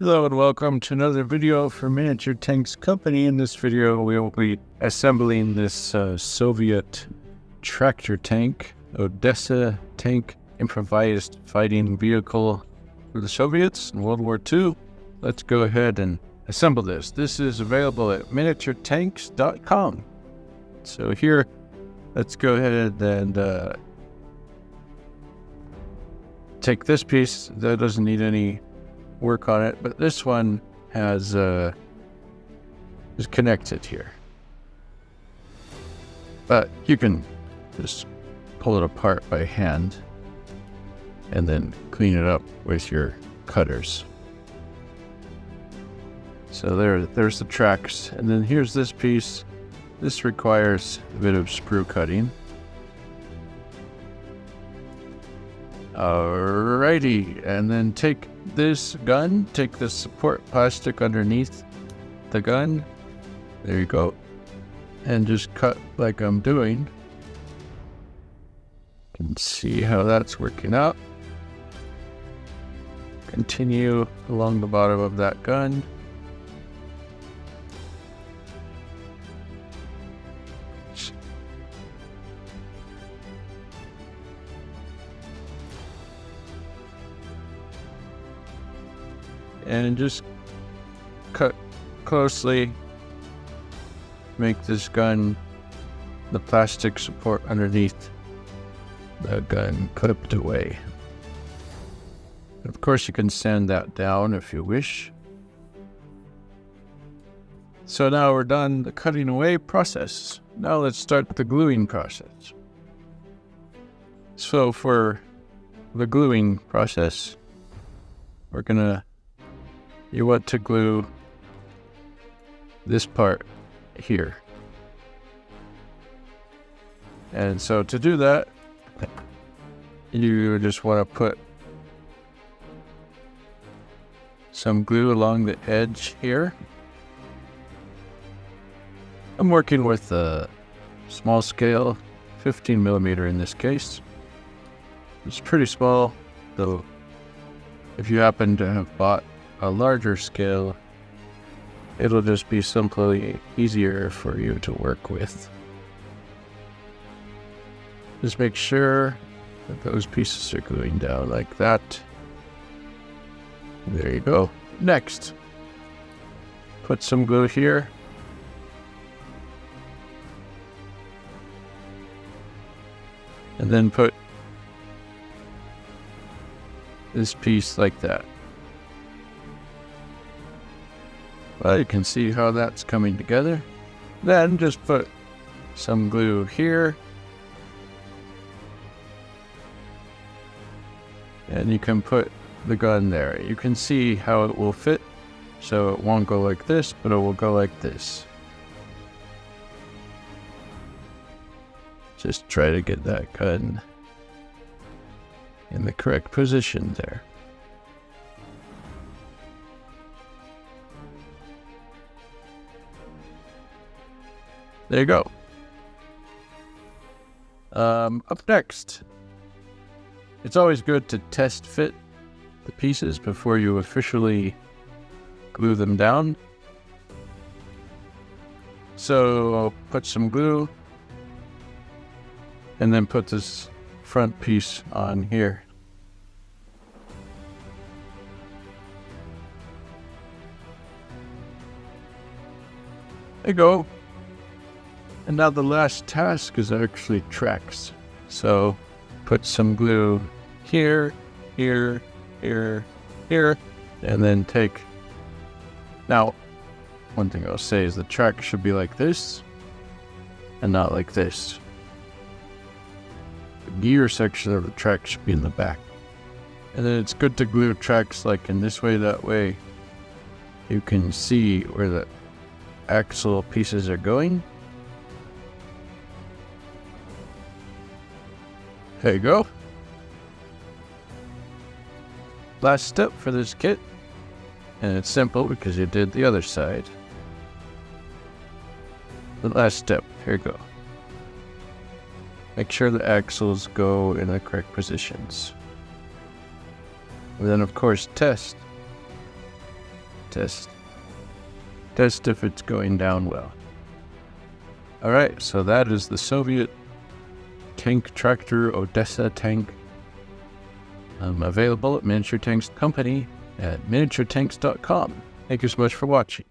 Hello and welcome to another video for Miniature Tanks Company. In this video we will be assembling this Soviet tractor tank, Odessa tank, improvised fighting vehicle for the Soviets in World War II. Let's go ahead and assemble this. This is available at miniaturetanks.com. So here, let's go ahead and take this piece. That doesn't need any work on it, but this one has is connected here. But you can just pull it apart by hand and then clean it up with your cutters. So there's the tracks, and then here's this piece. This requires a bit of sprue cutting. Alrighty, and then take this gun, take the support plastic underneath the gun. There you go. And just cut like I'm doing. You can see how that's working out. Continue along the bottom of that gun. And just cut closely, make this gun, the plastic support underneath the gun clipped away. Of course you can sand that down if you wish. So now we're done the cutting away process. Now let's start the gluing process. So for the gluing process, you want to glue this part here. And so to do that, you just want to put some glue along the edge here. I'm working with a small scale, 15 millimeter in this case. It's pretty small, though if you happen to have bought a larger scale, it'll just be simply easier for you to work with. Just make sure that those pieces are gluing down like that. There you go. Next, put some glue here. And then put this piece like that. Well, you can see how that's coming together. Then just put some glue here. And you can put the gun there. You can see how it will fit. So it won't go like this, but it will go like this. Just try to get that gun in the correct position there. There you go. Up next, it's always good to test fit the pieces before you officially glue them down. So put some glue and then put this front piece on here. There you go. And now the last task is actually tracks. So put some glue here, here, here, here, and then take. Now, one thing I'll say is the track should be like this and not like this. The gear section of the track should be in the back. And then it's good to glue tracks like in this way, that way you can see where the axle pieces are going. There you go. Last step for this kit, and it's simple because you did the other side. The last step, here you go. Make sure the axles go in the correct positions. And then of course test. Test if it's going down well. All right, so that is the Soviet tank tractor Odessa tank, available at Miniature Tanks Company at miniaturetanks.com. Thank you so much for watching.